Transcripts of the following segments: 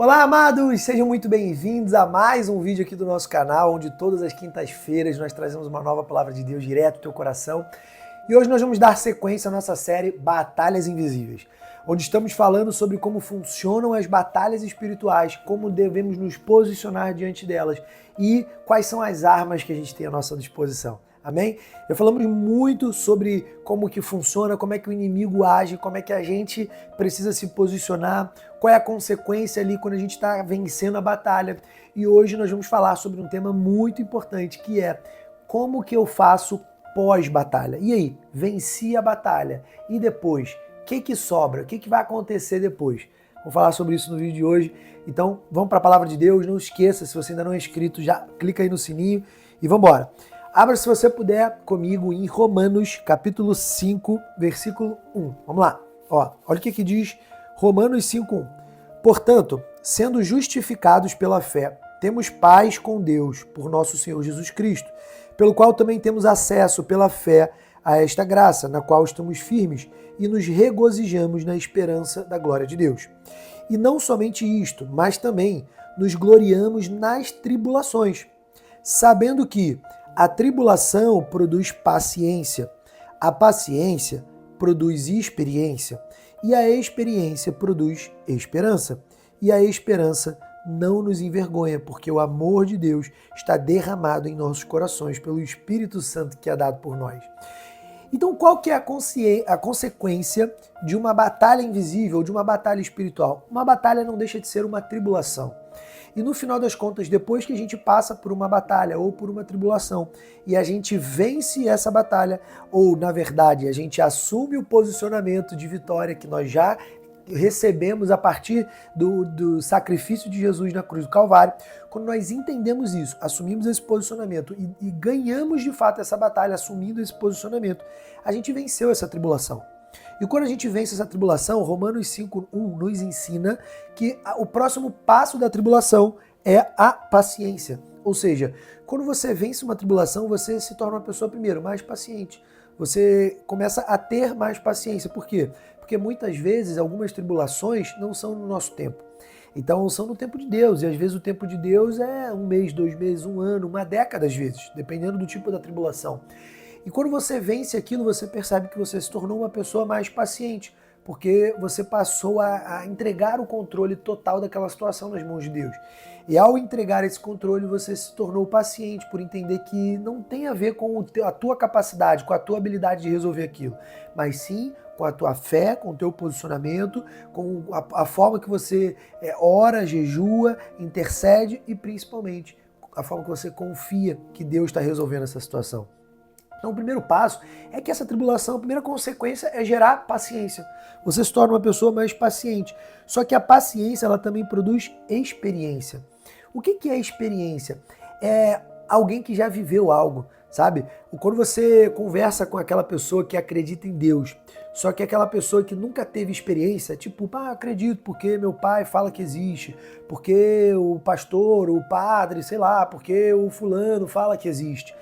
Olá, amados! Sejam muito bem-vindos a mais um vídeo aqui do nosso canal, onde todas as quintas-feiras nós trazemos uma nova palavra de Deus direto ao teu coração. E hoje nós vamos dar sequência à nossa série Batalhas Invisíveis, onde estamos falando sobre como funcionam as batalhas espirituais, como devemos nos posicionar diante delas e quais são as armas que a gente tem à nossa disposição. Amém? Já falamos muito sobre como que funciona, como é que o inimigo age, como é que a gente precisa se posicionar, qual é a consequência ali quando a gente está vencendo a batalha. E hoje nós vamos falar sobre um tema muito importante, que é como que eu faço pós-batalha. E aí, venci a batalha. E depois, o que sobra? O que vai acontecer depois? Vamos falar sobre isso no vídeo de hoje. Então, vamos para a palavra de Deus. Não esqueça, se você ainda não é inscrito, já clica aí no sininho e vamos embora. Abra, se você puder, comigo em Romanos, capítulo 5, versículo 1. Vamos lá. Olha o que diz Romanos 5:1. Portanto, sendo justificados pela fé, temos paz com Deus por nosso Senhor Jesus Cristo, pelo qual também temos acesso pela fé a esta graça, na qual estamos firmes e nos regozijamos na esperança da glória de Deus. E não somente isto, mas também nos gloriamos nas tribulações, sabendo que a tribulação produz paciência, a paciência produz experiência, e a experiência produz esperança. E a esperança não nos envergonha, porque o amor de Deus está derramado em nossos corações pelo Espírito Santo que é dado por nós. Então, qual que é a consequência de uma batalha invisível, de uma batalha espiritual? Uma batalha não deixa de ser uma tribulação. E no final das contas, depois que a gente passa por uma batalha ou por uma tribulação e a gente vence essa batalha, ou na verdade a gente assume o posicionamento de vitória que nós já recebemos a partir do sacrifício de Jesus na cruz do Calvário, quando nós entendemos isso, assumimos esse posicionamento e ganhamos de fato essa batalha assumindo esse posicionamento, a gente venceu essa tribulação. E quando a gente vence essa tribulação, Romanos 5:1 nos ensina que o próximo passo da tribulação é a paciência. Ou seja, quando você vence uma tribulação, você se torna uma pessoa, primeiro, mais paciente. Você começa a ter mais paciência. Por quê? Porque muitas vezes algumas tribulações não são no nosso tempo. Então são no tempo de Deus. E às vezes o tempo de Deus é 1 mês, 2 meses, 1 ano, 1 década às vezes, dependendo do tipo da tribulação. E quando você vence aquilo, você percebe que você se tornou uma pessoa mais paciente, porque você passou a entregar o controle total daquela situação nas mãos de Deus. E ao entregar esse controle, você se tornou paciente por entender que não tem a ver com a tua capacidade, com a tua habilidade de resolver aquilo, mas sim com a tua fé, com o teu posicionamento, com a forma que você ora, jejua, intercede e principalmente a forma que você confia que Deus está resolvendo essa situação. Então o primeiro passo é que essa tribulação, a primeira consequência é gerar paciência. Você se torna uma pessoa mais paciente. Só que a paciência, ela também produz experiência. O que é experiência? É alguém que já viveu algo, sabe? Quando você conversa com aquela pessoa que acredita em Deus, só que aquela pessoa que nunca teve experiência, tipo, acredito porque meu pai fala que existe, porque o pastor, o padre, sei lá, porque o fulano fala que existe.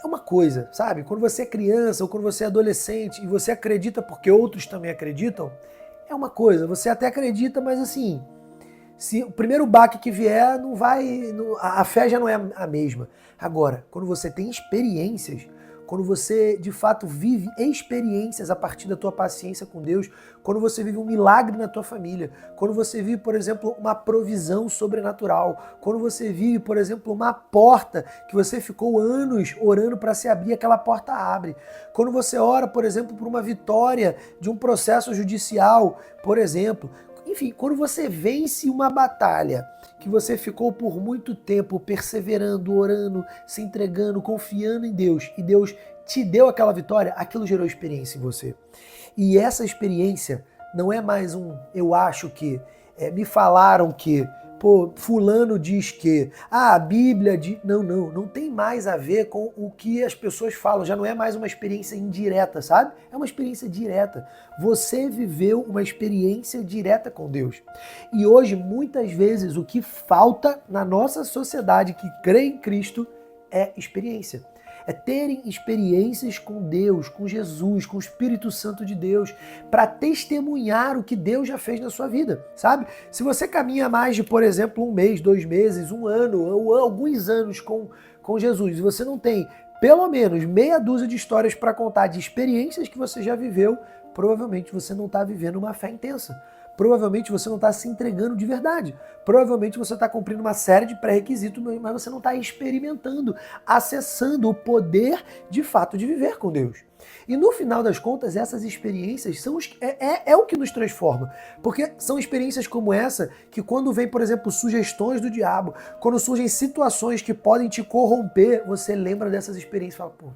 É uma coisa, sabe? Quando você é criança ou quando você é adolescente e você acredita porque outros também acreditam, é uma coisa. Você até acredita, mas assim, se o primeiro baque que vier, não vai, a fé já não é a mesma. Agora, quando você tem experiências, quando você de fato vive experiências a partir da tua paciência com Deus, quando você vive um milagre na tua família, quando você vive, por exemplo, uma provisão sobrenatural, quando você vive, por exemplo, uma porta que você ficou anos orando para se abrir, aquela porta abre. Quando você ora, por exemplo, por uma vitória de um processo judicial, por exemplo, enfim, quando você vence uma batalha que você ficou por muito tempo perseverando, orando, se entregando, confiando em Deus, e Deus te deu aquela vitória, aquilo gerou experiência em você. E essa experiência não é mais eu acho que, me falaram que, fulano diz que, a Bíblia diz... Não tem mais a ver com o que as pessoas falam, já não é mais uma experiência indireta, sabe? É uma experiência direta. Você viveu uma experiência direta com Deus. E hoje, muitas vezes, o que falta na nossa sociedade que crê em Cristo é experiência. é terem experiências com Deus, com Jesus, com o Espírito Santo de Deus, para testemunhar o que Deus já fez na sua vida, sabe? Se você caminha mais de, por exemplo, 1 mês, 2 meses, 1 ano ou alguns anos com Jesus e você não tem pelo menos meia dúzia de histórias para contar de experiências que você já viveu, provavelmente você não está vivendo uma fé intensa. Provavelmente você não está se entregando de verdade. Provavelmente você está cumprindo uma série de pré-requisitos, mas você não está experimentando, acessando o poder de fato de viver com Deus. E no final das contas, essas experiências é o que nos transforma. Porque são experiências como essa que quando vem, por exemplo, sugestões do diabo, quando surgem situações que podem te corromper, você lembra dessas experiências e fala, pô,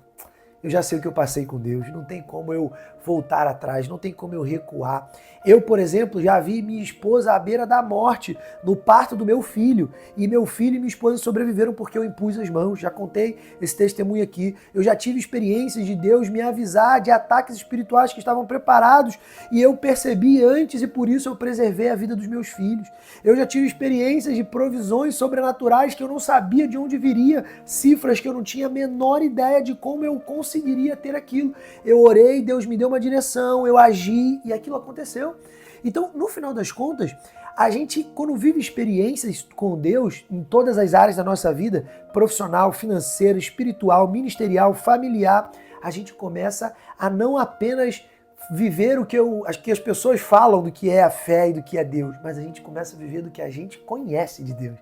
eu já sei o que eu passei com Deus, não tem como eu voltar atrás, não tem como eu recuar. Eu, por exemplo, já vi minha esposa à beira da morte no parto do meu filho. E meu filho e minha esposa sobreviveram porque eu impus as mãos. Já contei esse testemunho aqui. Eu já tive experiências de Deus me avisar de ataques espirituais que estavam preparados e eu percebi antes e por isso eu preservei a vida dos meus filhos. Eu já tive experiências de provisões sobrenaturais que eu não sabia de onde viria, cifras que eu não tinha a menor ideia de como eu conseguiria ter aquilo. Eu orei, Deus me deu uma direção, eu agi e aquilo aconteceu. Então, no final das contas, a gente, quando vive experiências com Deus em todas as áreas da nossa vida, profissional, financeira, espiritual, ministerial, familiar, a gente começa a não apenas viver o que as pessoas falam do que é a fé e do que é Deus, mas a gente começa a viver do que a gente conhece de Deus.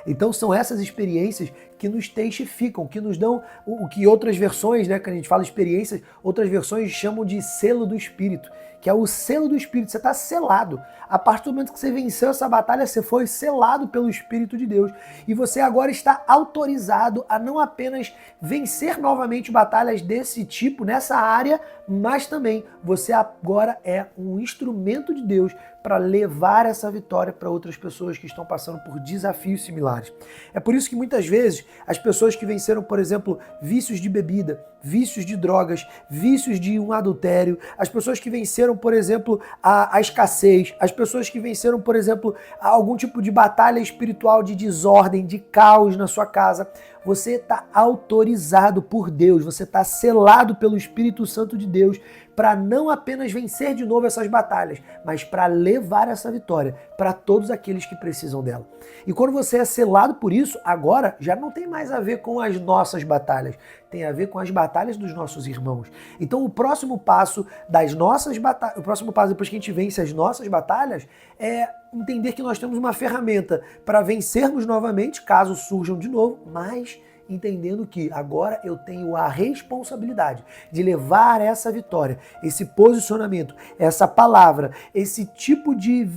Então são essas experiências que nos testificam, que nos dão o que outras versões, né, quando a gente fala experiências, outras versões chamam de selo do Espírito, que é o selo do Espírito, você está selado. A partir do momento que você venceu essa batalha, você foi selado pelo Espírito de Deus. E você agora está autorizado a não apenas vencer novamente batalhas desse tipo, nessa área, mas também você agora é um instrumento de Deus para levar essa vitória para outras pessoas que estão passando por desafios similares. É por isso que muitas vezes as pessoas que venceram, por exemplo, vícios de bebida, vícios de drogas, vícios de um adultério, as pessoas que venceram, por exemplo, a escassez, as pessoas que venceram, por exemplo, algum tipo de batalha espiritual de desordem, de caos na sua casa, você está autorizado por Deus, você está selado pelo Espírito Santo de Deus para não apenas vencer de novo essas batalhas, mas para levar essa vitória para todos aqueles que precisam dela. E quando você é selado por isso, agora já não tem mais a ver com as nossas batalhas, tem a ver com as batalhas dos nossos irmãos. Então o próximo passo das nossas batalhas, o próximo passo depois que a gente vence as nossas batalhas é entender que nós temos uma ferramenta para vencermos novamente, caso surjam de novo, mas entendendo que agora eu tenho a responsabilidade de levar essa vitória, esse posicionamento, essa palavra, esse tipo de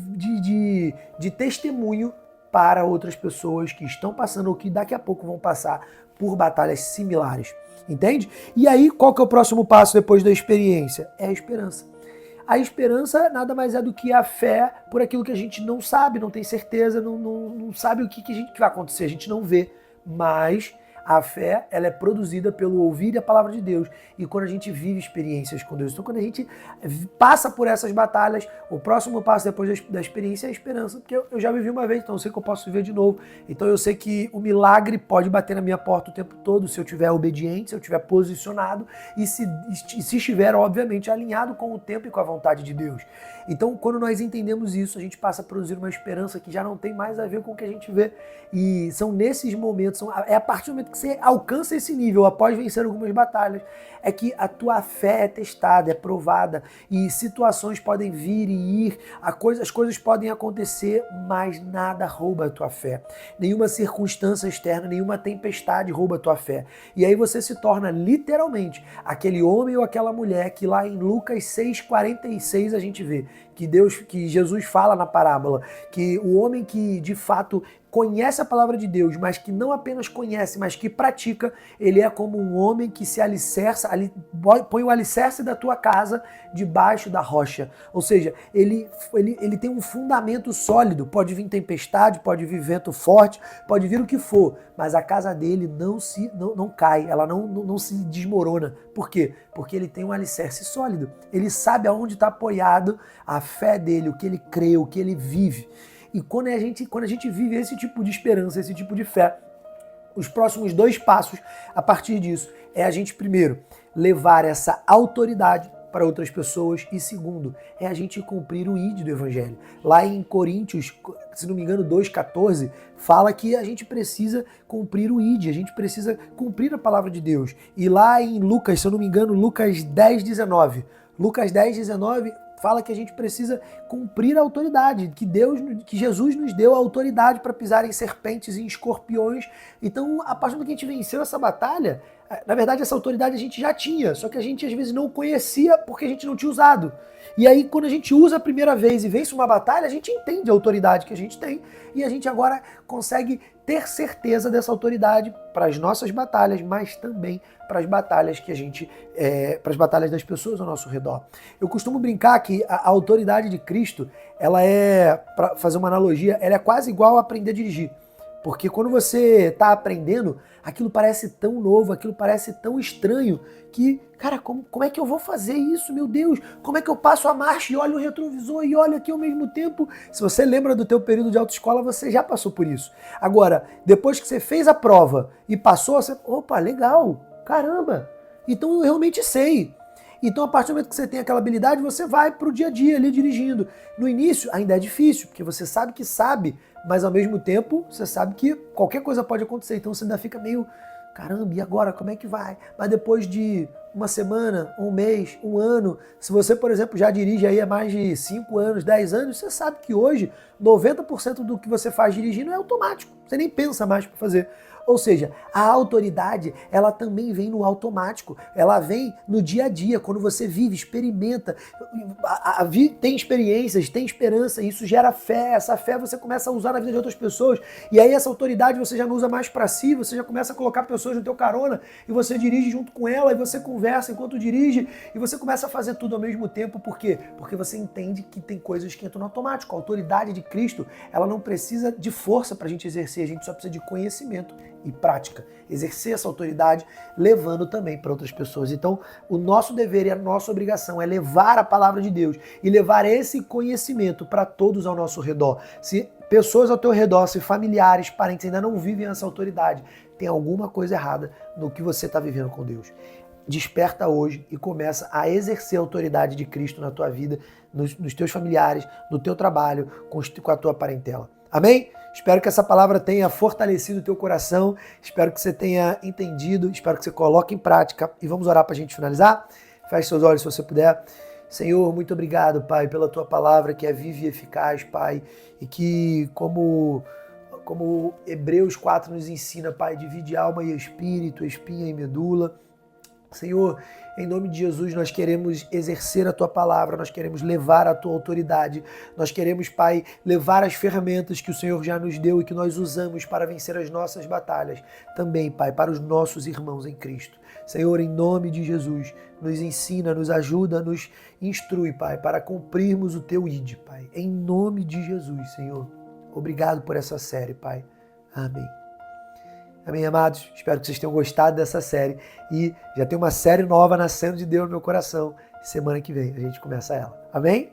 testemunho para outras pessoas que estão passando ou que daqui a pouco vão passar por batalhas similares. Entende? E aí, qual que é o próximo passo depois da experiência? É a esperança. A esperança nada mais é do que a fé por aquilo que a gente não sabe, não tem certeza, não sabe o que vai acontecer, a gente não vê, mas a fé, ela é produzida pelo ouvir a palavra de Deus e quando a gente vive experiências com Deus. Então, quando a gente passa por essas batalhas, o próximo passo depois da experiência é a esperança, porque eu já vivi uma vez, então eu sei que eu posso viver de novo. Então, eu sei que o milagre pode bater na minha porta o tempo todo se eu estiver obediente, se eu estiver posicionado e se estiver, obviamente, alinhado com o tempo e com a vontade de Deus. Então, quando nós entendemos isso, a gente passa a produzir uma esperança que já não tem mais a ver com o que a gente vê. E são nesses momentos, é a partir do momento que você alcança esse nível, após vencer algumas batalhas, é que a tua fé é testada, é provada, e situações podem vir e ir, as coisas podem acontecer, mas nada rouba a tua fé. Nenhuma circunstância externa, nenhuma tempestade rouba a tua fé. E aí você se torna literalmente aquele homem ou aquela mulher que lá em Lucas 6,46 a gente vê que Jesus fala na parábola, que o homem que de fato conhece a palavra de Deus, mas que não apenas conhece, mas que pratica, ele é como um homem que se alicerça, põe o alicerce da tua casa debaixo da rocha. Ou seja, ele tem um fundamento sólido, pode vir tempestade, pode vir vento forte, pode vir o que for, mas a casa dele não cai, ela não se desmorona. Por quê? Porque ele tem um alicerce sólido. Ele sabe aonde está apoiado a fé dele, o que ele crê, o que ele vive. E quando a gente vive esse tipo de esperança, esse tipo de fé, Os próximos 2 passos a partir disso é a gente, primeiro, levar essa autoridade para outras pessoas e, segundo, é a gente cumprir o ID do Evangelho. Lá em Coríntios, se não me engano, 2,14, fala que a gente precisa cumprir o ID, a gente precisa cumprir a palavra de Deus. E lá em Lucas, se eu não me engano, Lucas 10,19, fala que a gente precisa cumprir a autoridade, que Jesus nos deu a autoridade para pisar em serpentes e em escorpiões. Então, a partir do que a gente venceu essa batalha, na verdade essa autoridade a gente já tinha, só que a gente às vezes não conhecia porque a gente não tinha usado. E aí quando a gente usa a primeira vez e vence uma batalha, a gente entende a autoridade que a gente tem e a gente agora consegue ter certeza dessa autoridade para as nossas batalhas, mas também para as batalhas que a gente, para as batalhas das pessoas ao nosso redor. Eu costumo brincar que a autoridade de Cristo, ela é, para fazer uma analogia, ela é quase igual a aprender a dirigir. Porque quando você está aprendendo, aquilo parece tão novo, aquilo parece tão estranho que, cara, como é que eu vou fazer isso, meu Deus? Como é que eu passo a marcha e olho o retrovisor e olho aqui ao mesmo tempo? Se você lembra do teu período de autoescola, você já passou por isso. Agora, depois que você fez a prova e passou, você, opa, legal, caramba, então eu realmente sei. Então, a partir do momento que você tem aquela habilidade, você vai para o dia a dia ali dirigindo. No início, ainda é difícil, porque você sabe que sabe, mas ao mesmo tempo, você sabe que qualquer coisa pode acontecer. Então, você ainda fica meio, caramba, e agora? Como é que vai? Mas depois de uma semana, um mês, um ano, se você, por exemplo, já dirige aí há mais de 5 anos, 10 anos, você sabe que hoje 90% do que você faz dirigindo é automático. Você nem pensa mais para fazer. Ou seja, a autoridade, ela também vem no automático, ela vem no dia a dia, quando você vive, experimenta, tem experiências, tem esperança, isso gera fé, essa fé você começa a usar na vida de outras pessoas, e aí essa autoridade você já não usa mais para si, você já começa a colocar pessoas no teu carona, e você dirige junto com ela, e você conversa enquanto dirige, e você começa a fazer tudo ao mesmo tempo, por quê? Porque você entende que tem coisas que entram no automático. A autoridade de Cristo, ela não precisa de força para a gente exercer, a gente só precisa de conhecimento e prática, exercer essa autoridade levando também para outras pessoas. Então, o nosso dever e a nossa obrigação é levar a palavra de Deus e levar esse conhecimento para todos ao nosso redor. Se pessoas ao teu redor, se familiares, parentes ainda não vivem essa autoridade, tem alguma coisa errada no que você está vivendo com Deus. Desperta hoje e começa a exercer a autoridade de Cristo na tua vida, nos teus familiares, no teu trabalho, com a tua parentela. Amém? Espero que essa palavra tenha fortalecido o teu coração, espero que você tenha entendido, espero que você coloque em prática e vamos orar para a gente finalizar? Feche seus olhos se você puder. Senhor, muito obrigado, Pai, pela tua palavra que é viva e eficaz, Pai, e que como Hebreus 4 nos ensina, Pai, divide alma e espírito, espinha e medula. Senhor, em nome de Jesus, nós queremos exercer a Tua palavra, nós queremos levar a Tua autoridade, nós queremos, Pai, levar as ferramentas que o Senhor já nos deu e que nós usamos para vencer as nossas batalhas, também, Pai, para os nossos irmãos em Cristo. Senhor, em nome de Jesus, nos ensina, nos ajuda, nos instrui, Pai, para cumprirmos o Teu ID, Pai. Em nome de Jesus, Senhor. Obrigado por essa série, Pai. Amém. Amém, amados? Espero que vocês tenham gostado dessa série e já tem uma série nova nascendo de Deus no meu coração. Semana que vem a gente começa ela. Amém?